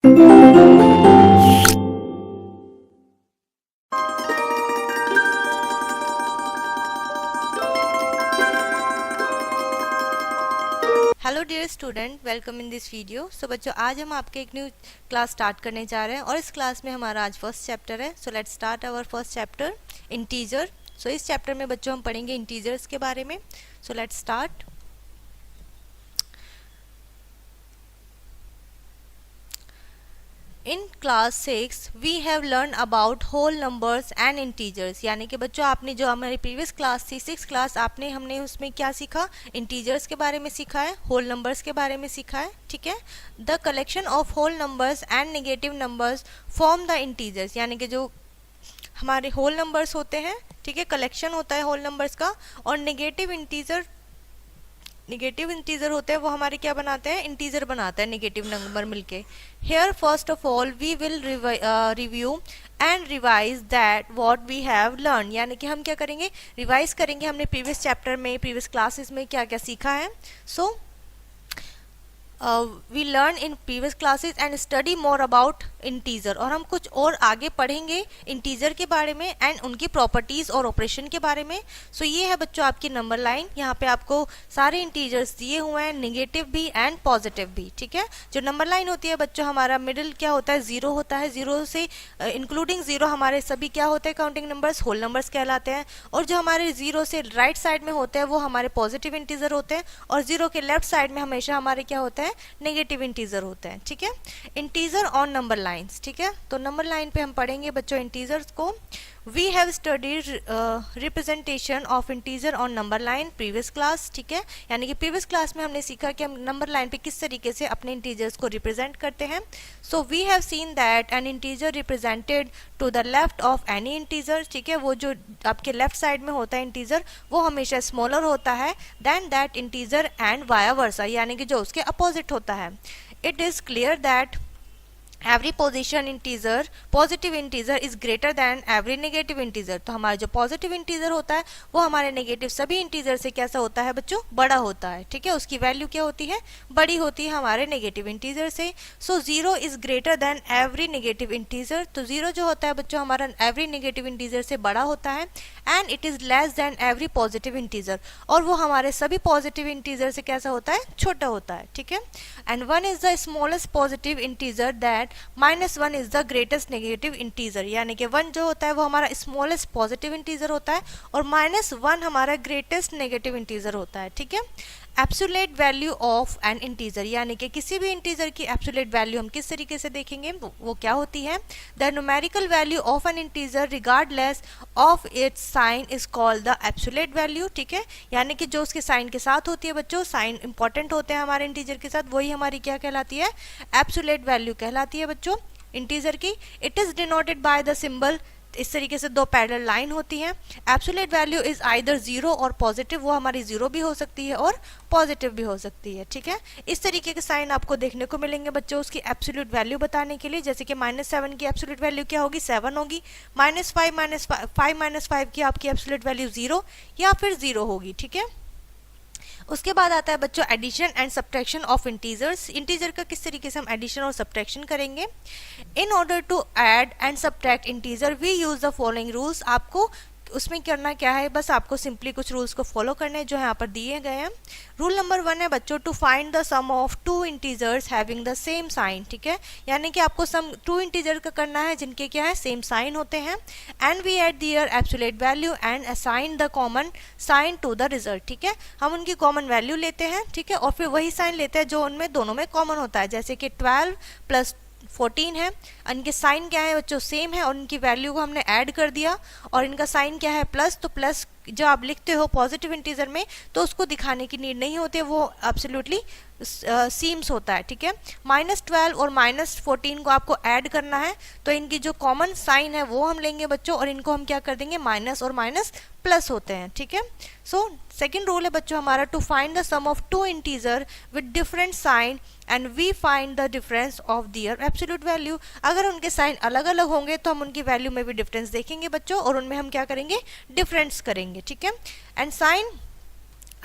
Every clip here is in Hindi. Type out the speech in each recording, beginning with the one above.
Hello dear student, welcome in this video. So बच्चों, आज हम आपके एक न्यू क्लास स्टार्ट करने जा रहे हैं और इस क्लास में हमारा आज फर्स्ट चैप्टर है। So let's start our first chapter, integer. So इस चैप्टर में बच्चों हम पढ़ेंगे इंटीजर्स के बारे में। So let's start. In class 6 we have learn about whole numbers and integers. यानी कि बच्चों, आपने जो हमारी प्रीवियस क्लास थी 6 क्लास, हमने उसमें क्या सीखा? इंटीजर्स के बारे में सीखा है, होल नंबर्स के बारे में सीखा है। ठीक है। The collection of whole numbers and negative numbers form the integers. यानी कि जो हमारे होल नंबर्स होते हैं, ठीक है, कलेक्शन होता है होल नंबर्स का, और नेगेटिव इंटीजर होते हैं, वो हमारे क्या बनाते हैं? इंटीजर बनाते हैं नेगेटिव नंबर मिलके। Here first of all we will review and revise that what we have learn. यानी कि हम क्या करेंगे? रिवाइज करेंगे हमने प्रीवियस चैप्टर में, प्रीवियस क्लासेस में क्या क्या सीखा है। So we learn in previous classes and study more about integer. और हम कुछ और आगे पढ़ेंगे इंटीजर के बारे में एंड उनकी प्रॉपर्टीज और ऑपरेशन के बारे में। सो ये है बच्चों आपकी नंबर लाइन। यहाँ पे आपको सारे इंटीजर्स दिए हुए हैं, नेगेटिव भी एंड पॉजिटिव भी। ठीक है। जो नंबर लाइन होती है बच्चों, हमारा मिडिल क्या होता है? जीरो होता है। जीरो से इंक्लूडिंग जीरो हमारे सभी क्या होते हैं? काउंटिंग नंबर्स, होल नंबर्स कहलाते हैं। और जो हमारे जीरो से राइट साइड में होते हैं वो हमारे पॉजिटिव इंटीजर होते हैं, और जीरो के लेफ्ट साइड में हमेशा हमारे क्या होते हैं? नेगेटिव इंटीजर होते हैं। ठीक है। Integer on number lines. ठीक है। तो नंबर लाइन पे हम पढ़ेंगे बच्चों इंटीजर्स को। We have studied representation of integer on number line previous class. ठीक है। यानी कि प्रीवियस क्लास में हमने सीखा कि हम नंबर लाइन पे किस तरीके से अपने इंटीजर्स को रिप्रेजेंट करते हैं। So we have seen that an integer represented to the left of any integer. ठीक है। वो जो आपके लेफ्ट साइड में होता है इंटीजर, वो हमेशा स्मॉलर होता है than that integer and vice, यानी कि जो उसके अपोजिट होता है। It is clear that every positive integer is greater than every negative integer. तो हमारा जो पॉजिटिव इंटीजर होता है वो हमारे नेगेटिव सभी इंटीजर से कैसा होता है बच्चों? बड़ा होता है। ठीक है। उसकी वैल्यू क्या होती है? बड़ी होती है हमारे नेगेटिव इंटीजर से। So zero is greater than every negative integer. तो जीरो जो होता है बच्चों हमारा एवरी नेगेटिव इंटीजर से बड़ा होता है। And it is less than every positive integer, और वो हमारे सभी पॉजिटिव इंटीजर से कैसा होता है? छोटा होता है। ठीक है। And one is the smallest positive integer that -1 is the greatest negative integer. यानी कि 1 जो होता है वो हमारा स्मॉलेस्ट पॉजिटिव इंटीजर होता है, और -1 हमारा ग्रेटेस्ट नेगेटिव इंटीजर होता है। ठीक है। Absolute value of an integer, यानी कि किसी भी इंटीजर की एब्सोल्यूट वैल्यू हम किस तरीके से देखेंगे? वो क्या होती है? The numerical value of an integer regardless of its sign is called the absolute value. ठीक है। यानी कि जो उसके साइन के साथ होती है बच्चों, साइन इंपॉर्टेंट होते हैं हमारे इंटीजर के साथ, वही हमारी क्या कहलाती है? एब्सोल्यूट वैल्यू कहलाती है बच्चों इंटीजर की। It is denoted by the symbol. इस तरीके से दो पैरेलल लाइन होती हैं। Absolute value is either zero और पॉजिटिव, वो हमारी जीरो भी हो सकती है और पॉजिटिव भी हो सकती है। ठीक है। इस तरीके के साइन आपको देखने को मिलेंगे बच्चों उसकी एब्सोल्यूट वैल्यू बताने के लिए। जैसे कि -7 की एब्सोल्यूट वैल्यू क्या होगी? 7 होगी। -5 की आपकी एब्सोल्यूट वैल्यू 0 या फिर 0 होगी। ठीक है। उसके बाद आता है बच्चों addition and subtraction of integers. Integer का किस तरीके से हम एडिशन और सब्ट्रैक्शन करेंगे। In order to add and subtract integer we use the following rules. आपको उसमें करना क्या है? बस आपको सिंपली कुछ रूल्स को फॉलो करने जो यहाँ पर दिए गए हैं। रूल नंबर 1 है बच्चों, to find the sum of two integers having the same sign. ठीक है। यानी कि आपको सम टू इंटीजर का करना है जिनके क्या है? सेम साइन होते हैं। And we add their absolute value and assign the common sign to the result. ठीक है। हम उनकी कॉमन वैल्यू लेते हैं। ठीक है। और फिर वही साइन लेते हैं जो उनमें दोनों में कॉमन होता है। जैसे कि 12 + 14 है, इनके साइन क्या है बच्चों? सेम है, और इनकी वैल्यू को हमने ऐड कर दिया, और इनका साइन क्या है? प्लस। तो प्लस जो आप लिखते हो पॉजिटिव इंटीजर में तो उसको दिखाने की नीड नहीं होती है, वो एब्सोल्युटली सीम्स होता है। ठीक है। -12 और -14 को आपको ऐड करना है, तो इनकी जो कॉमन साइन है वो हम लेंगे बच्चों, और इनको हम क्या कर देंगे? माइनस और माइनस प्लस होते हैं। ठीक है। सो सेकेंड रूल है बच्चों हमारा, to find the sum of two integer with different sign and we find the difference of their absolute value. अगर उनके साइन अलग अलग होंगे तो हम उनकी वैल्यू में भी डिफरेंस देखेंगे बच्चों, और उनमें हम क्या करेंगे? डिफरेंस करेंगे। ठीक है। And sign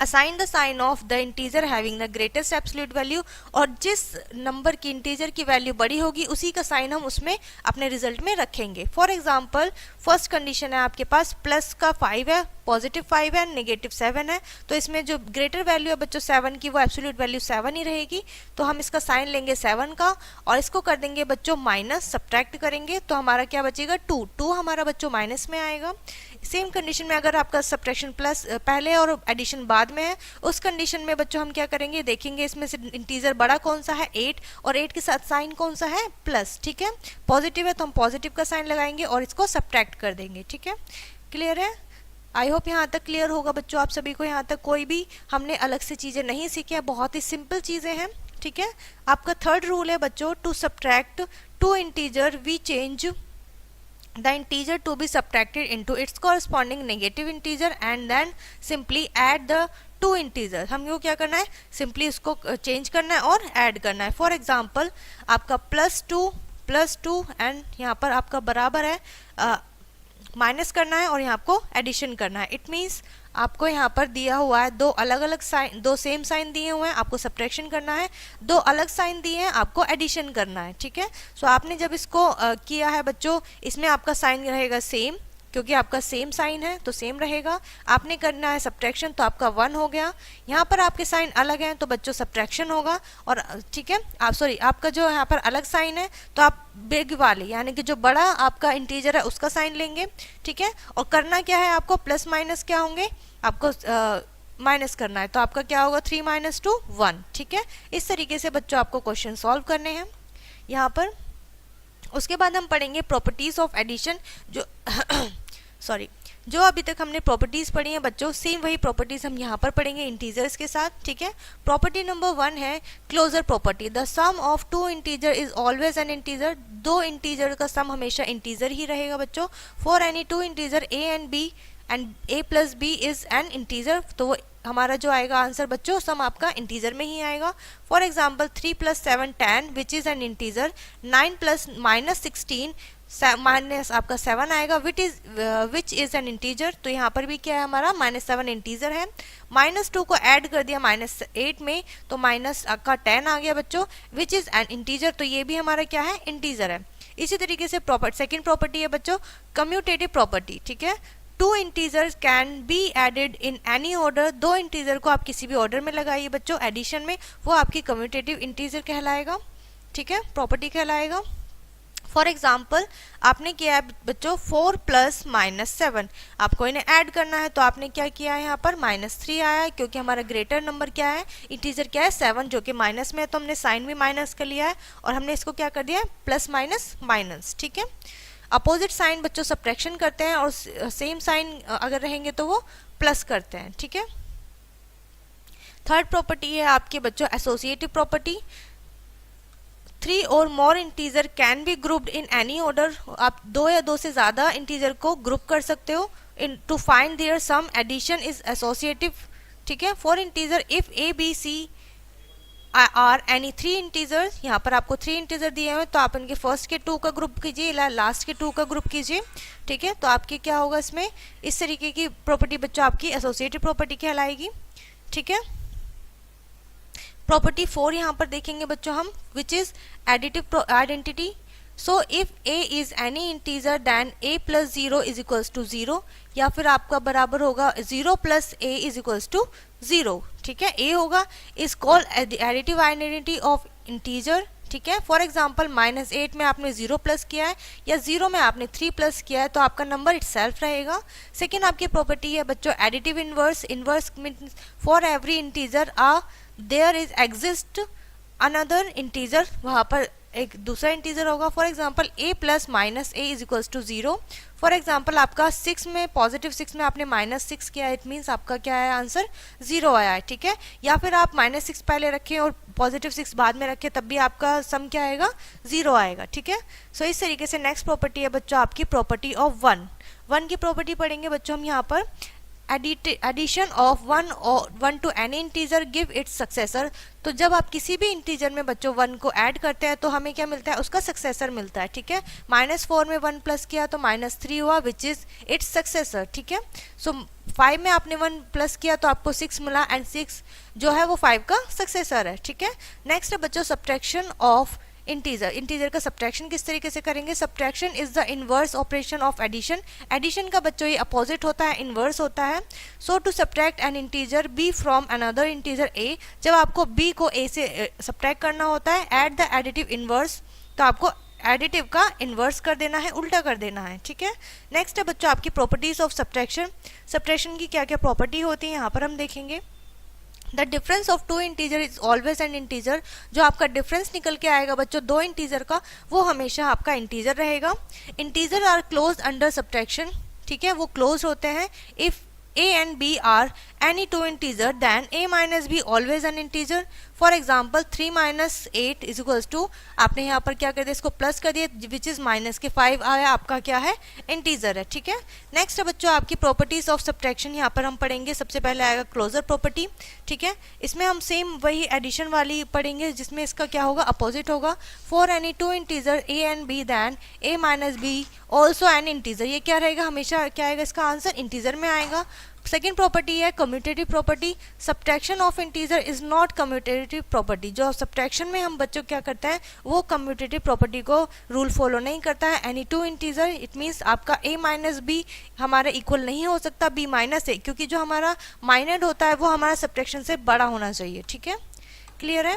assign the sign of the integer having the greatest absolute value, और जिस नंबर की इंटीजर की वैल्यू बड़ी होगी उसी का साइन हम उसमें अपने रिजल्ट में रखेंगे। फॉर एग्जांपल फर्स्ट कंडीशन है आपके पास प्लस का 5 है, पॉजिटिव 5 है, नेगेटिव 7 है, तो इसमें जो ग्रेटर वैल्यू है बच्चों 7 की वो एब्सोल्यूट वैल्यू 7 ही रहेगी, तो हम इसका साइन लेंगे 7 का और इसको कर देंगे बच्चों माइनस, सब्ट्रैक्ट करेंगे तो हमारा क्या बचेगा 2, 2 हमारा बच्चों माइनस में आएगा। सेम कंडीशन में अगर आपका सब्ट्रैक्शन प्लस पहले और एडिशन बाद में है, उस कंडीशन में बच्चों हम क्या करेंगे, देखेंगे इसमें से इंटीजर बड़ा कौन सा है 8 और 8 के साथ साइन कौन सा है प्लस, ठीक है, पॉजिटिव है तो हम पॉजिटिव का साइन लगाएंगे और इसको सब्ट्रैक्ट कर देंगे, ठीक है, क्लियर है। आई होप यहाँ तक क्लियर होगा बच्चों आप सभी को, यहाँ तक कोई भी हमने अलग से चीजें नहीं सीखी हैं, बहुत ही सिंपल चीजें हैं, ठीक है। आपका थर्ड रूल है बच्चों, to subtract two integer we change the integer to be subtracted into its corresponding negative integer and then simply add the two integers। हमको क्या करना है, सिंपली उसको चेंज करना है और ऐड करना है। फॉर एग्जाम्पल आपका प्लस टू एंड यहाँ पर आपका बराबर है माइनस करना है और यहाँ आपको एडिशन करना है। इट मीन्स आपको यहाँ पर दिया हुआ है दो अलग अलग साइन, दो सेम साइन दिए हुए हैं, आपको सब्ट्रैक्शन करना है, दो अलग साइन दिए हैं, आपको एडिशन करना है, ठीक है। सो आपने जब इसको किया है बच्चों, इसमें आपका साइन रहेगा सेम, क्योंकि आपका सेम साइन है तो सेम रहेगा। आपने करना है सब्ट्रैक्शन तो आपका 1 हो गया, यहाँ पर आपके साइन अलग हैं तो बच्चों सब्ट्रैक्शन होगा, और ठीक है आप सॉरी आपका जो यहाँ पर अलग साइन है तो आप बिग वाले यानी कि जो बड़ा आपका इंटीजर है उसका साइन लेंगे, ठीक है। और करना क्या है आपको, प्लस माइनस क्या होंगे, आपको माइनस करना है, तो आपका क्या होगा 3 माइनस 2 1, ठीक है। इस तरीके से बच्चों आपको क्वेश्चन सॉल्व करने हैं यहाँ पर। उसके बाद हम पढ़ेंगे प्रॉपर्टीज ऑफ एडिशन, जो सॉरी जो अभी तक हमने प्रॉपर्टीज पढ़ी हैं बच्चों, सेम वही प्रॉपर्टीज हम यहाँ पर पढ़ेंगे इंटीजर्स के साथ, ठीक है। प्रॉपर्टी नंबर 1 है closure property, the sum of two integer is always an integer, दो इंटीजर का सम हमेशा इंटीजर ही रहेगा बच्चों। For any two integer A and B and A plus B is an integer, तो वो हमारा जो आएगा आंसर बच्चों सम आपका इंटीजर में ही आएगा। For example 3 + 7 10 which is an integer, 9 + -16 minus आपका 7 आएगा विच इज एन इंटीजर, तो यहाँ पर भी क्या है हमारा -7 इंटीजर है। -2 को ऐड कर दिया -8 में तो माइनस का 10 आ गया बच्चों, विच इज एन इंटीजर, तो ये भी हमारा क्या है इंटीजर है। इसी तरीके से सेकंड प्रॉपर्टी है बच्चों कम्यूटेटिव प्रॉपर्टी, ठीक है। Two integers can be added in any order, दो इंटीजर को आप किसी भी ऑर्डर में लगाइए बच्चों एडिशन में, वो आपकी कम्यूटेटिव इंटीजर कहलाएगा, ठीक है, प्रॉपर्टी कहलाएगा। फॉर एग्जाम्पल आपने किया है बच्चों 4 + -7, आपको इन्हें ऐड करना है तो आपने क्या किया है यहाँ पर -3 आया है, क्योंकि हमारा ग्रेटर नंबर क्या है, इंटीजर क्या है 7 जो कि माइनस में है, तो हमने साइन भी माइनस कर लिया है और हमने इसको क्या कर दिया है प्लस माइनस माइनस, ठीक है। अपोजिट साइन बच्चों सब्ट्रैक्शन करते हैं और सेम साइन अगर रहेंगे तो वो प्लस करते हैं, ठीक है। थर्ड प्रॉपर्टी है आपके बच्चों एसोसिएटिव प्रॉपर्टी, 3 और more integer can be grouped in any order, आप 2 या 2 से ज्यादा इंटीजर को ग्रुप कर सकते हो in to find their sum, addition is associative, ठीक है। For integer if a B c are any 3 integer, यहाँ पर आपको 3 इंटीजर दिए हुए तो आप इनके फर्स्ट के 2 का ग्रुप कीजिए, लास्ट के 2 का ग्रुप कीजिए, ठीक है। तो आपकी क्या होगा इसमें, इस तरीके की प्रॉपर्टी बच्चों आपकी एसोसिएटिव प्रॉपर्टी कहलाएगी, ठीक है। प्रॉपर्टी 4 यहाँ पर देखेंगे बच्चों हम, which is additive identity. So if a is any integer then a + 0 = 0, या फिर आपका बराबर होगा 0 + a = 0, ठीक है। a होगा is called additive identity of integer, ठीक है। फॉर एग्जाम्पल -8 में आपने 0 प्लस किया है या 0 में आपने 3 प्लस किया है तो आपका नंबर इटसेल्फ रहेगा। सेकेंड आपकी प्रॉपर्टी है बच्चों additive inverse, inverse means for every integer there is exist another integer, वहां पर एक दूसरा इंटीजर होगा। For example a + -a = 0। For example आपका 6 में पॉजिटिव 6 में आपने -6 किया, इट मीन्स आपका क्या है आंसर 0 आया है, ठीक है। या फिर आप -6 पहले रखें और पॉजिटिव 6 बाद में रखें तब भी आपका सम क्या आएगा 0 आएगा, ठीक है। सो इस तरीके से नेक्स्ट प्रॉपर्टी है बच्चों आपकी प्रॉपर्टी ऑफ 1 की प्रॉपर्टी पढ़ेंगे बच्चों हम यहाँ पर। Addition of 1 to any integer give its successor, तो जब आप किसी भी इंटीजर में बच्चों 1 को ऐड करते हैं तो हमें क्या मिलता है, उसका सक्सेसर मिलता है, ठीक है। -4 में 1 प्लस किया तो -3 हुआ विच इज इट्स सक्सेसर, ठीक है। सो 5 में आपने 1 प्लस किया तो आपको 6 मिला एंड 6 जो है वो 5 का सक्सेसर है, ठीक है। नेक्स्ट है बच्चों सब्ट्रैक्शन ऑफ इंटीजर। इंटीजर का सब्ट्रैक्शन किस तरीके से करेंगे? Subtraction is the inverse operation of addition. Addition का बच्चों ये अपोजिट होता है, इनवर्स होता है। So to subtract an integer b from another integer a, जब आपको बी को ए से सब्ट्रैक्ट करना होता है, एट द एडिटिव इनवर्स, तो आपको एडिटिव का इन्वर्स कर देना है, उल्टा कर देना है, ठीक है। नेक्स्ट है बच्चों आपकी प्रॉपर्टीज ऑफ सब्ट्रैक्शन। सब्ट्रैक्शन की क्या क्या प्रॉपर्टी होती है यहाँ पर हम देखेंगे। The difference of two integer is always an integer. जो आपका डिफरेंस निकल के आएगा बच्चों दो इंटीजर का, वो हमेशा आपका इंटीजर रहेगा। Integer are close under subtraction, ठीक है, वो क्लोज होते हैं। If a and b are any two integer then a minus b always an integer. For example 3 minus 8 is equals to, आपने यहाँ पर क्या कर दिया, इसको प्लस कर दिया विच इज माइनस के 5 आया, आपका क्या है, इंटीजर है, ठीक है। नेक्स्ट है बच्चों आपकी प्रॉपर्टीज ऑफ सब्ट्रैक्शन, यहाँ पर हम पढ़ेंगे। सबसे पहले आएगा क्लोजर प्रॉपर्टी, ठीक है। इसमें हम सेम वही एडिशन वाली पढ़ेंगे जिसमें इसका क्या होगा, अपोजिट होगा। For any two integer a and b then a minus b also an integer। ये क्या रहेगा, हमेशा क्या आएगा, इसका आंसर इंटीजर में आएगा। सेकेंड प्रॉपर्टी है commutative property. Subtraction of integer is not commutative property. जो सब्ट्रैक्शन में हम बच्चों क्या करते हैं, वो कम्यूटेटिव प्रॉपर्टी को रूल फॉलो नहीं करता है। Any two integer, it means आपका a माइनस बी हमारा इक्वल नहीं हो सकता b माइनस ए, क्योंकि जो हमारा माइनर होता है वो हमारा सब्ट्रैक्शन से बड़ा होना चाहिए, ठीक है। क्लियर है?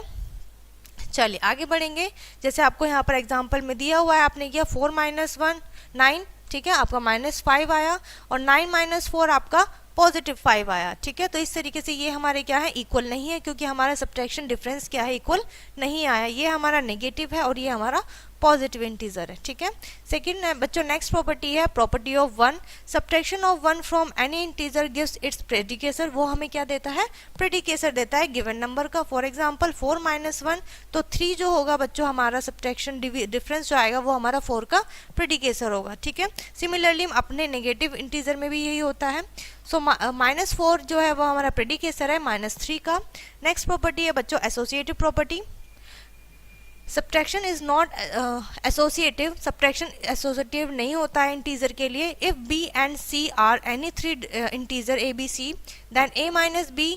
चलिए आगे बढ़ेंगे। जैसे आपको यहाँ पर एग्जाम्पल में दिया हुआ है, आपने किया 4 माइनस 1 9, ठीक है, आपका -5 आया, और 9 माइनस 4 आपका पॉजिटिव 5 आया, ठीक है। तो इस तरीके से ये हमारे क्या है, इक्वल नहीं है, क्योंकि हमारा सब्ट्रैक्शन डिफरेंस क्या है, इक्वल नहीं आया। ये हमारा नेगेटिव है और ये हमारा पॉजिटिव इंटीजर है, ठीक है। सेकंड बच्चों नेक्स्ट प्रॉपर्टी है property of 1। Subtraction of 1 from any integer gives its predecessor. वो हमें क्या देता है, प्रेडिकेसर देता है गिवन नंबर का। फॉर एग्जांपल 4 माइनस 1, तो 3 जो होगा बच्चों हमारा सब्ट्रैक्शन डिफरेंस जो आएगा वो हमारा 4 का प्रेडिकेसर होगा, ठीक है। सिमिलरली अपने नेगेटिव इंटीजर में भी यही होता है। सो -4 जो है वो हमारा प्रेडिकेसर है -3 का। नेक्स्ट प्रॉपर्टी है बच्चों associative property. Subtraction is not associative. Subtraction associative नहीं होता है इंटीजर के लिए। If b and c are any 3 integer a b c then a minus b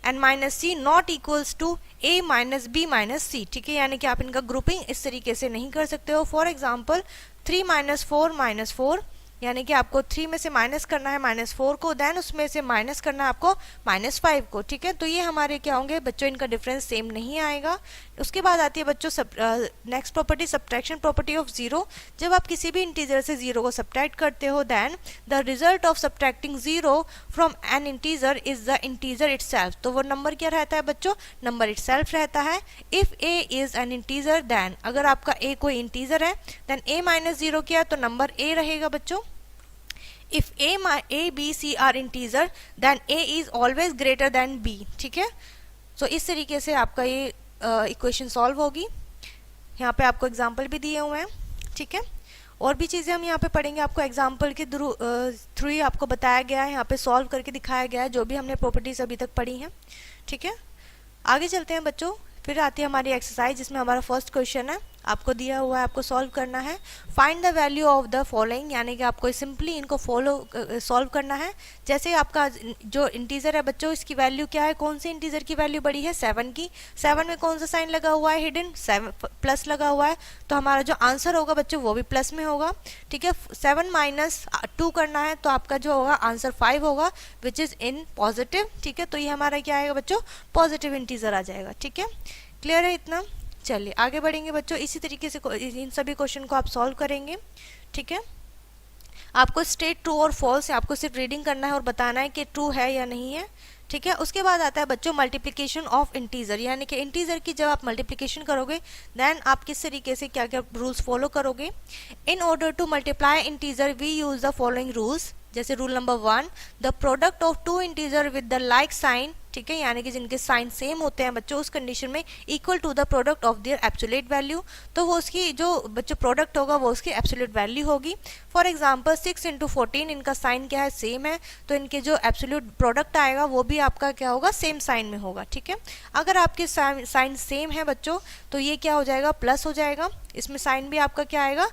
and minus c not equals to a minus b minus c, ठीक है। यानी कि आप इनका ग्रुपिंग इस तरीके से नहीं कर सकते हो। फॉर एग्जाम्पल 3 माइनस 4 माइनस 4, यानी कि आपको 3 में से माइनस करना है -4 को, देन उसमें से माइनस करना है आपको -5 को, ठीक है। तो ये हमारे क्या होंगे बच्चों, इनका डिफरेंस सेम नहीं आएगा। उसके बाद आती है बच्चों next property subtraction property of 0। जब आप किसी भी इंटीजर से 0 को सब्ट्रैक्ट करते हो, then the result of subtracting 0 from an integer is the integer itself. तो वो नंबर क्या रहता है बच्चों, नंबर इटसेल्फ रहता है। If a is an integer then, अगर आपका a कोई इंटीजर है, देन a माइनस 0 किया तो नंबर a रहेगा बच्चों। If a b c are integer then a is always greater than b, ठीक है। सो इस तरीके से आपका ये इक्वेशन सॉल्व होगी। यहाँ पे आपको एग्जांपल भी दिए हुए हैं, ठीक है। और भी चीज़ें हम यहाँ पे पढ़ेंगे, आपको एग्जांपल के थ्रू ही आपको बताया गया है, यहाँ पे सॉल्व करके दिखाया गया है जो भी हमने प्रॉपर्टीज अभी तक पढ़ी हैं, ठीक है। आगे चलते हैं बच्चों। फिर आती है हमारी एक्सरसाइज जिसमें हमारा फर्स्ट क्वेश्चन है, आपको दिया हुआ है, आपको सॉल्व करना है। Find the value of the following, यानी कि आपको सिंपली इनको सॉल्व करना है। जैसे आपका जो इंटीजर है बच्चों, इसकी वैल्यू क्या है, कौन सी इंटीजर की वैल्यू बड़ी है, 7 की। 7 में कौन सा साइन लगा हुआ है, हिडन, 7 प्लस लगा हुआ है, तो हमारा जो आंसर होगा बच्चों वो भी प्लस में होगा, ठीक है। 7 माइनस 2 करना है तो आपका जो होगा आंसर 5 होगा, विच इज इन पॉजिटिव, ठीक है। तो ये हमारा क्या आएगा बच्चों, पॉजिटिव इंटीजर आ जाएगा, ठीक है। क्लियर है इतना? चलिए आगे बढ़ेंगे बच्चों। इसी तरीके से इन सभी क्वेश्चन को आप सॉल्व करेंगे, ठीक है। आपको स्टेट ट्रू और फॉल्स, आपको सिर्फ रीडिंग करना है और बताना है कि ट्रू है या नहीं है, ठीक है। उसके बाद आता है बच्चों मल्टीप्लिकेशन ऑफ इंटीजर, यानी कि इंटीजर की जब आप मल्टीप्लिकेशन करोगे देन आप किस तरीके से क्या क्या रूल्स फॉलो करोगे। In order to multiply integer we use the following rules. जैसे rule number 1, the product of two integer with the like sign ठीक है, यानी कि जिनके साइन सेम होते हैं बच्चों, उस कंडीशन में equal to the product of their absolute value, तो वो उसकी जो बच्चों प्रोडक्ट होगा वो उसकी एब्सोल्यूट वैल्यू होगी। फॉर एग्जांपल 6 इंटू 14 इनका साइन क्या है, सेम है, तो इनके जो एब्सोल्यूट प्रोडक्ट आएगा वो भी आपका क्या होगा, सेम साइन में होगा। ठीक है, अगर आपके साइन सेम है बच्चों तो ये क्या हो जाएगा, प्लस हो जाएगा, इसमें साइन भी आपका क्या आएगा,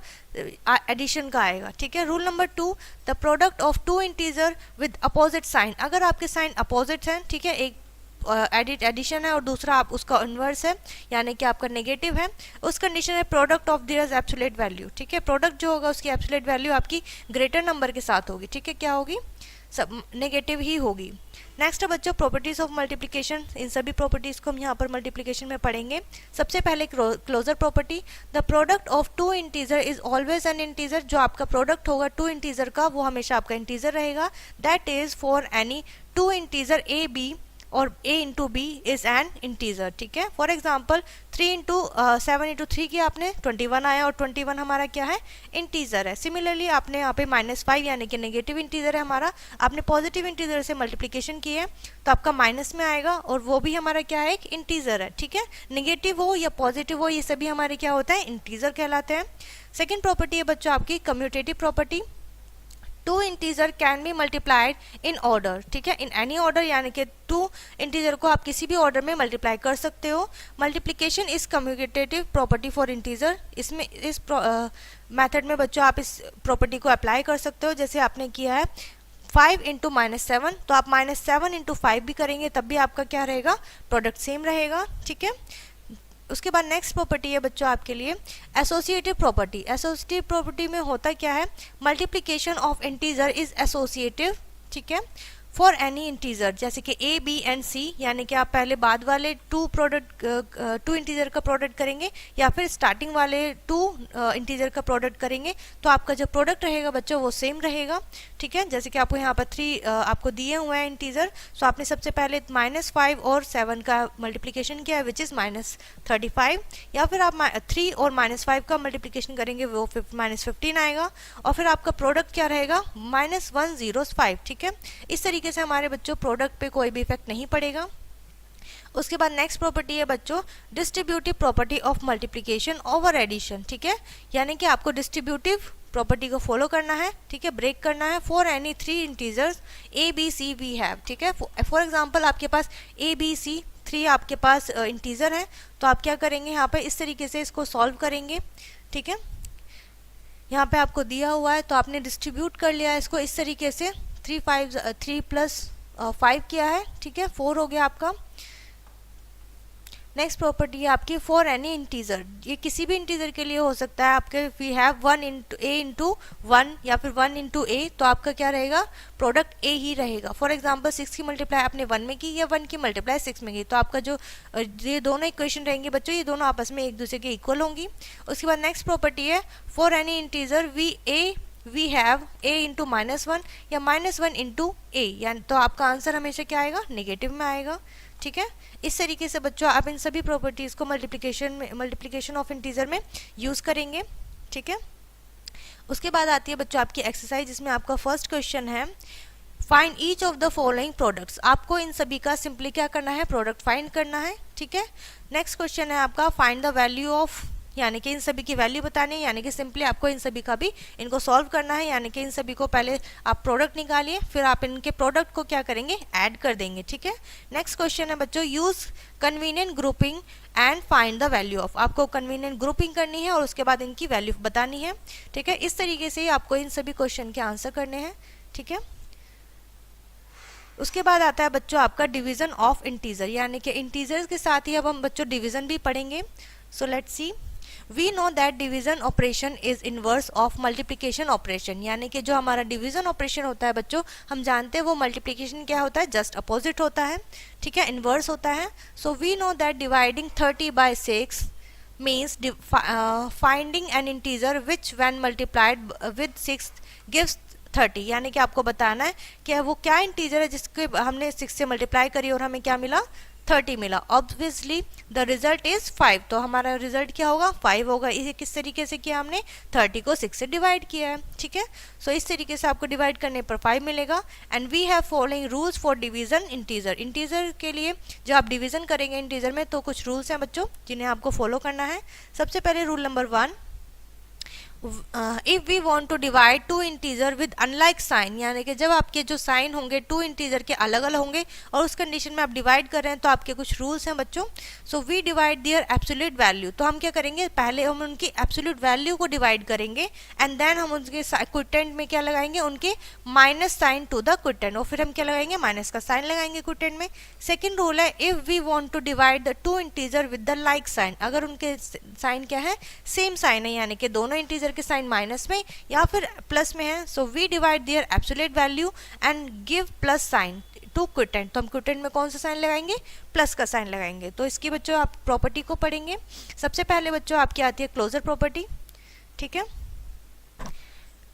एडिशन का आएगा। ठीक है, rule number 2, the product of two integer with opposite sign, अगर आपके साइन अपोजिट हैं, ठीक है, एक एडिशन है और दूसरा आप उसका इन्वर्स है यानी कि आपका नेगेटिव है, उस कंडीशन में product of their absolute value, ठीक है, प्रोडक्ट जो होगा उसकी एब्सोल्यूट वैल्यू आपकी ग्रेटर नंबर के साथ होगी। ठीक है, क्या होगी, सब नेगेटिव ही होगी। नेक्स्ट है बच्चों प्रॉपर्टीज ऑफ मल्टीप्लिकेशन, इन सभी प्रॉपर्टीज को हम यहाँ पर मल्टीप्लिकेशन में पढ़ेंगे। सबसे पहले closure property, the product of two integer is always an integer, जो आपका प्रोडक्ट होगा टू इंटीजर का वो हमेशा आपका इंटीजर रहेगा, that is for any two integer A B और a into B is an integer. ठीक है, फॉर एग्जाम्पल 3 इंटू 7 इंटू 3 किया आपने, 21 आया और 21 हमारा क्या है, इंटीजर है। सिमिलरली आपने यहाँ पे -5 यानी कि नेगेटिव इंटीजर है हमारा, आपने पॉजिटिव इंटीजर से मल्टीप्लिकेशन की है तो आपका माइनस में आएगा और वो भी हमारा क्या है, एक इंटीजर है। ठीक है, नेगेटिव हो या पॉजिटिव हो ये सभी हमारे क्या होता है, इंटीजर कहलाते हैं। सेकेंड प्रॉपर्टी है बच्चों आपकी commutative property, two integer can be multiplied in order. ठीक है, इन एनी ऑर्डर, यानी कि टू इंटीजर को आप किसी भी ऑर्डर में मल्टीप्लाई कर सकते हो। Multiplication is commutative property for integer, इसमें इस मेथड में बच्चों आप इस प्रॉपर्टी को अप्लाई कर सकते हो। जैसे आपने किया है 5 इंटू -7, तो आप -7 इंटू 5 भी करेंगे तब भी आपका क्या रहेगा, प्रोडक्ट सेम रहेगा। ठीक है, उसके बाद नेक्स्ट प्रॉपर्टी है बच्चों आपके लिए एसोसिएटिव प्रॉपर्टी। एसोसिएटिव प्रॉपर्टी में होता क्या है, multiplication of integer is associative. ठीक है, फॉर एनी इंटीजर, जैसे कि ए बी एंड सी, यानी कि आप पहले बाद वाले टू इंटीजर का प्रोडक्ट करेंगे या फिर स्टार्टिंग वाले टू इंटीजर का प्रोडक्ट करेंगे तो आपका जो प्रोडक्ट रहेगा बच्चों वो सेम रहेगा। ठीक है, जैसे कि आपको यहाँ पर 3 आपको दिए हुए हैं इंटीजर, सो आपने सबसे पहले -5 और 7 का मल्टीप्लिकेशन किया विच इज -35, या फिर आप 3 और -5 का मल्टीप्लिकेशन करेंगे वो -15 आएगा और फिर आपका प्रोडक्ट क्या रहेगा, -105। ठीक है, इस तरीके से हमारे बच्चों प्रोडक्ट पे कोई भी इफेक्ट नहीं पड़ेगा। उसके बाद नेक्स्ट प्रॉपर्टी है बच्चों distributive property of multiplication over addition. ठीक है, यानी कि आपको डिस्ट्रीब्यूटिव प्रॉपर्टी को फॉलो करना है। ठीक है, ब्रेक करना है for any 3 integers A B C we have. ठीक है, फॉर एग्जांपल आपके पास ए बी सी 3 आपके पास इंटीजर है, तो आप क्या करेंगे, यहाँ पे इस तरीके से इसको सॉल्व करेंगे। ठीक है, यहाँ पे आपको दिया हुआ है तो आपने डिस्ट्रीब्यूट कर लिया है इसको इस तरीके से, 3 प्लस 5 किया है। ठीक है, 4 हो गया आपका। नेक्स्ट प्रॉपर्टी है आपकी फॉर एनी इंटीजर, ये किसी भी इंटीजर के लिए हो सकता है। आपके we have 1 into A into 1 या फिर 1 इंटू ए, तो आपका क्या रहेगा, प्रोडक्ट ए ही रहेगा। फॉर एग्जांपल 6 की मल्टीप्लाई आपने 1 में की या 1 की मल्टीप्लाई 6 में की, तो आपका जो ये दोनों इक्वेशन रहेंगे बच्चों ये दोनों आपस में एक दूसरे के इक्वल होंगी। उसके बाद नेक्स्ट प्रॉपर्टी है for any integer we have a into -1 या -1 इंटू ए, यानी तो आपका आंसर हमेशा क्या आएगा, नेगेटिव में आएगा। ठीक है, इस तरीके से बच्चों आप इन सभी प्रॉपर्टीज को मल्टीप्लिकेशन ऑफ इंटीजर में यूज करेंगे। ठीक है, उसके बाद आती है बच्चों आपकी एक्सरसाइज, जिसमें आपका फर्स्ट क्वेश्चन है find each of the following products. आपको इन सभी का सिंपली क्या करना है, प्रोडक्ट फाइंड करना है। ठीक है, नेक्स्ट क्वेश्चन है आपका फाइंड द वैल्यू ऑफ, यानी कि इन सभी की वैल्यू बतानी है, यानी कि सिंपली आपको इन सभी का भी इनको सॉल्व करना है, यानी कि इन सभी को पहले आप प्रोडक्ट निकालिए फिर आप इनके प्रोडक्ट को क्या करेंगे, ऐड कर देंगे। ठीक है, नेक्स्ट क्वेश्चन है बच्चों use convenient grouping and find the value of. आपको कन्वीनियंट ग्रुपिंग करनी है और उसके बाद इनकी वैल्यू बतानी है। ठीक है, इस तरीके से ही आपको इन सभी क्वेश्चन के आंसर करने हैं। ठीक है, उसके बाद आता है बच्चों आपका डिवीजन ऑफ इंटीजर, यानी कि इंटीजर्स के साथ ही अब हम बच्चों डिवीजन भी पढ़ेंगे। So let's see, we know that division operation is inverse of multiplication operation, यानी कि जो हमारा डिवीजन ऑपरेशन होता है बच्चों हम जानते हैं वो मल्टीप्लिकेशन क्या होता है, जस्ट अपोजिट होता है। ठीक है, इनवर्स होता है। So we know that dividing 30/6 means finding an integer which when multiplied with 6 gives 30, यानी कि आपको बताना है कि वो क्या इंटीजर है जिसके हमने 6 से मल्टीप्लाई करी और हमें क्या मिला, 30 मिला, ऑब्वियसली द रिजल्ट इज 5, तो हमारा रिजल्ट क्या होगा 5 होगा। इसे किस तरीके से किया हमने, 30 को 6 से डिवाइड किया है, ठीक है। सो इस तरीके से आपको डिवाइड करने पर 5 मिलेगा। And we have following rules for division integer, integer के लिए जब आप डिवीजन करेंगे इंटीजर में तो कुछ रूल्स हैं बच्चों जिन्हें आपको फॉलो करना है। सबसे पहले rule number 1, if we want to divide two integer with unlike sign, यानी कि जब आपके जो साइन होंगे टू इंटीजर के अलग अलग होंगे और उस कंडीशन में आप डिवाइड कर रहे हैं तो आपके कुछ रूल्स हैं बच्चों। So we divide their absolute value, तो हम क्या करेंगे, पहले हम उनकी एब्सोल्यूट वैल्यू को डिवाइड करेंगे एंड देन हम उनके क्वोटिएंट में क्या लगाएंगे, उनके minus sign to the quotient, और फिर हम क्या लगाएंगे, माइनस का साइन लगाएंगे क्वोटिएंट में। सेकेंड रूल है, if we want to divide the two integer with the like sign, अगर उनके साइन क्या है, सेम साइन है, यानी कि दोनों इंटीजर के साइन माइनस में या फिर प्लस में है, so we divide their absolute value and give plus sign to quotient, तो हम क्वोटिएंट में कौन सा साइन लगाएंगे, प्लस का साइन लगाएंगे। तो इसकी बच्चों आप प्रॉपर्टी को पढ़ेंगे। सबसे पहले बच्चों आपकी आती है क्लोजर प्रॉपर्टी, ठीक है।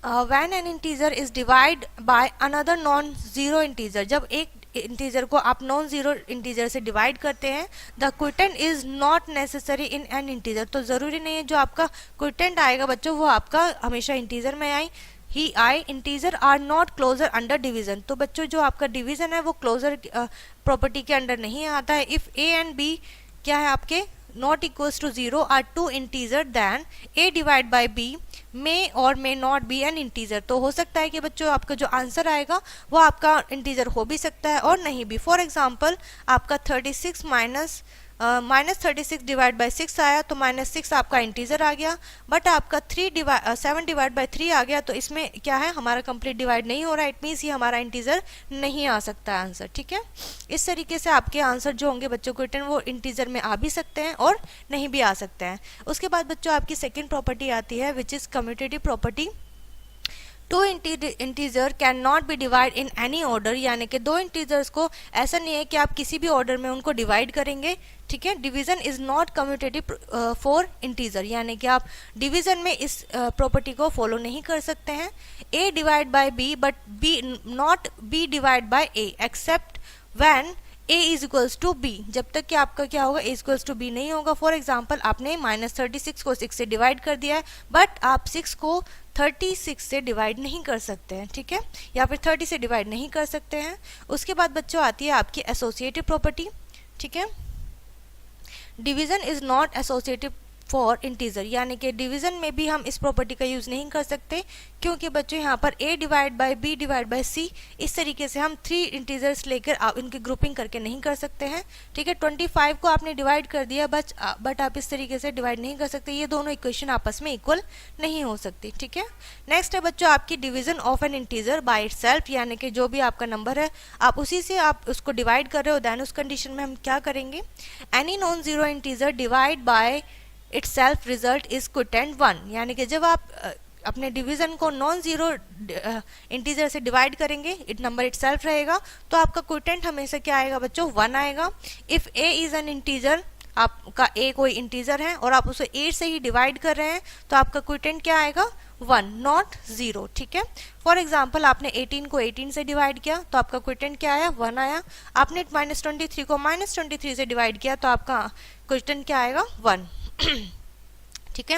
When an integer is divide by another non zero integer, जब एक इंटीजर को आप नॉन जीरो इंटीजर से डिवाइड करते हैं, the quotient is not necessary in an integer, तो जरूरी नहीं है जो आपका क्वोटिएंट आएगा बच्चों वो आपका हमेशा इंटीजर में आए integer are not closure under division, तो बच्चों जो आपका डिवीजन है वो क्लोजर प्रॉपर्टी के अंडर नहीं आता है। इफ ए एंड बी क्या है आपके not equals to 0 are two integer then a divide by b may और may not be an integer, तो हो सकता है कि बच्चों आपका जो आंसर आएगा वो आपका इंटीजर हो भी सकता है और नहीं भी। फॉर एग्जांपल आपका 36 माइनस 36 डिवाइड बाई 6 आया तो -6 आपका इंटीजर आ गया, बट आपका 7 डिवाइड बाई 3 आ गया, तो इसमें क्या है हमारा कंप्लीट डिवाइड नहीं हो रहा है, इट मीन्स ये हमारा इंटीजर नहीं आ सकता आंसर, ठीक है। इस तरीके से आपके आंसर जो होंगे बच्चों क्वोटिएंट वो इंटीजर में आ भी सकते हैं और नहीं भी आ सकते हैं। उसके बाद बच्चों आपकी सेकेंड प्रॉपर्टी आती है which is commutative property. Two integer can not be divide in any order, यानी कि दो इंटीजर्स को ऐसा नहीं है कि आप किसी भी ऑर्डर में उनको डिवाइड करेंगे, ठीक है। Division is not commutative for integer, यानी कि आप डिवीजन में इस प्रॉपर्टी को फॉलो नहीं कर सकते हैं। A divide by b but b not be divide by a except when a is equals to b, जब तक कि आपका क्या होगा, a इक्वल्स टू बी नहीं होगा। फॉर एग्जाम्पल आपने -36 को 6 से डिवाइड कर दिया है, बट आप 6 को 36 से डिवाइड नहीं कर सकते हैं, ठीक है, या फिर 30 से डिवाइड नहीं कर सकते हैं। उसके बाद बच्चों आती है आपकी एसोसिएटिव प्रॉपर्टी, ठीक है। Division is not associative for integer, यानी कि डिवीजन में भी हम इस प्रॉपर्टी का यूज नहीं कर सकते क्योंकि बच्चों यहाँ पर a divide bye b divide by c इस तरीके से हम 3 इंटीजर्स लेकर आप इनकी ग्रुपिंग करके नहीं कर सकते हैं, ठीक है। 25 को आपने डिवाइड कर दिया बट आप इस तरीके से डिवाइड नहीं कर सकते, ये दोनों इक्वेशन आपस में इक्वल नहीं हो सकती, ठीक है। नेक्स्ट है बच्चों आपकी division of an integer by itself, यानी कि जो भी आपका नंबर है आप उसी से आप उसको डिवाइड कर रहे हो, देन उस कंडीशन में हम क्या करेंगे, any non zero integer divide by itself result is quotient 1, यानी कि जब आप अपने डिवीजन को नॉन जीरो इंटीजर से डिवाइड करेंगे, इट नंबर इटसेल्फ रहेगा, तो आपका क्वोटिएंट हमेशा क्या आएगा बच्चों 1 आएगा। If a is an integer, आपका a कोई इंटीजर है और आप उसे 8 से ही डिवाइड कर रहे हैं तो आपका क्वोटिएंट क्या आएगा 1 नॉट 0, ठीक है। फॉर एग्जाम्पल आपने 18 को 18 से डिवाइड किया तो आपका क्वोटिएंट क्या आया 1 आया, आपने -23 को -23 से डिवाइड किया तो आपका क्वोटिएंट क्या आएगा 1, ठीक है।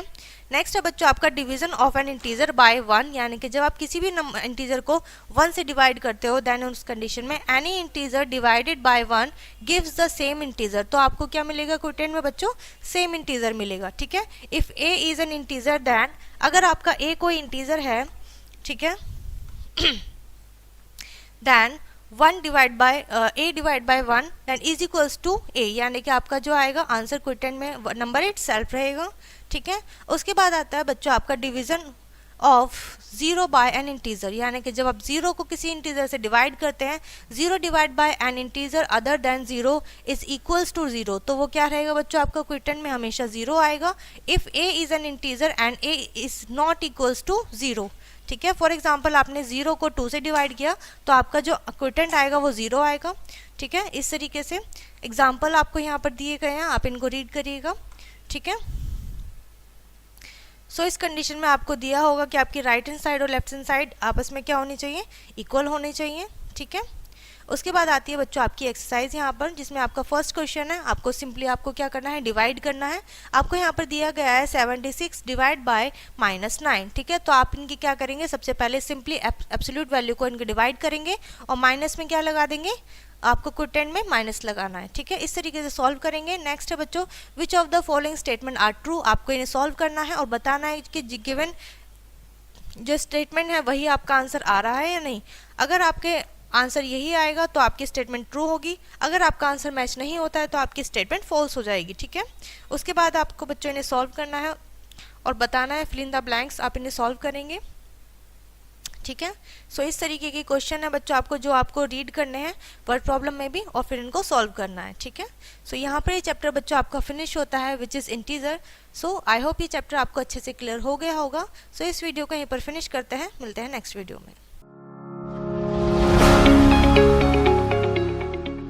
नेक्स्ट है बच्चों आपका division of an integer by 1, यानी कि जब आप किसी भी इंटीजर को 1 से डिवाइड करते हो देन उस कंडीशन में any integer divided by 1 gives the same integer, तो आपको क्या मिलेगा क्वोटिएंट में बच्चों सेम इंटीजर मिलेगा, ठीक है। If a is an integer then, अगर आपका a कोई इंटीजर है, ठीक है, then 1 divide by a divide by 1 then is equals to a, यानी कि आपका जो आएगा आंसर क्वोटिएंट में नंबर इटसेल्फ रहेगा, ठीक है। उसके बाद आता है बच्चों आपका division of 0 by an integer, यानी कि जब आप 0 को किसी इंटीजर से डिवाइड करते हैं, 0 divide by an integer other than 0 is equals to 0, तो वो क्या रहेगा बच्चों आपका क्वोटिएंट में हमेशा 0 आएगा। If a is an integer and a is not equals to 0, ठीक है। फॉर एग्जाम्पल आपने 0 को 2 से डिवाइड किया तो आपका जो क्वोटिएंट आएगा वो 0 आएगा, ठीक है। इस तरीके से एग्जाम्पल आपको यहाँ पर दिए गए हैं, आप इनको रीड करिएगा, ठीक है। सो इस कंडीशन में आपको दिया होगा कि आपकी राइट हैंड साइड और लेफ्ट हैंड साइड आपस में क्या होनी चाहिए, इक्वल होनी चाहिए, ठीक है। उसके बाद आती है बच्चों आपकी एक्सरसाइज यहाँ पर, जिसमें आपका फर्स्ट क्वेश्चन है, आपको सिंपली आपको क्या करना है, डिवाइड करना है। आपको यहाँ पर दिया गया है 76 डिवाइड बाय -9, ठीक है। तो आप इनकी क्या करेंगे, सबसे पहले सिंपली एब्सोल्यूट वैल्यू को इनके डिवाइड करेंगे और माइनस में क्या लगा देंगे, आपको क्वोटिएंट में माइनस लगाना है, ठीक है। इस तरीके से सॉल्व करेंगे। नेक्स्ट है बच्चों, which of the following statement are true, आपको इन्हें सॉल्व करना है और बताना है कि गिवन जो स्टेटमेंट है वही आपका आंसर आ रहा है या नहीं। अगर आपके आंसर यही आएगा तो आपकी स्टेटमेंट ट्रू होगी, अगर आपका आंसर मैच नहीं होता है तो आपकी स्टेटमेंट फॉल्स हो जाएगी, ठीक है। उसके बाद आपको बच्चों इन्हें सॉल्व करना है और बताना है, फिल इन द ब्लैंक्स, आप इन्हें सॉल्व करेंगे, ठीक है। सो इस तरीके के क्वेश्चन है बच्चों आपको, जो आपको रीड करने हैं वर्ड प्रॉब्लम में भी और फिर इनको सॉल्व करना है, ठीक है। सो यहाँ पर ये चैप्टर बच्चों आपका फिनिश होता है, which is integer. So I hope ये चैप्टर आपको अच्छे से क्लियर हो गया होगा। सो इस वीडियो को यहीं पर फिनिश करते हैं, मिलते हैं नेक्स्ट वीडियो में।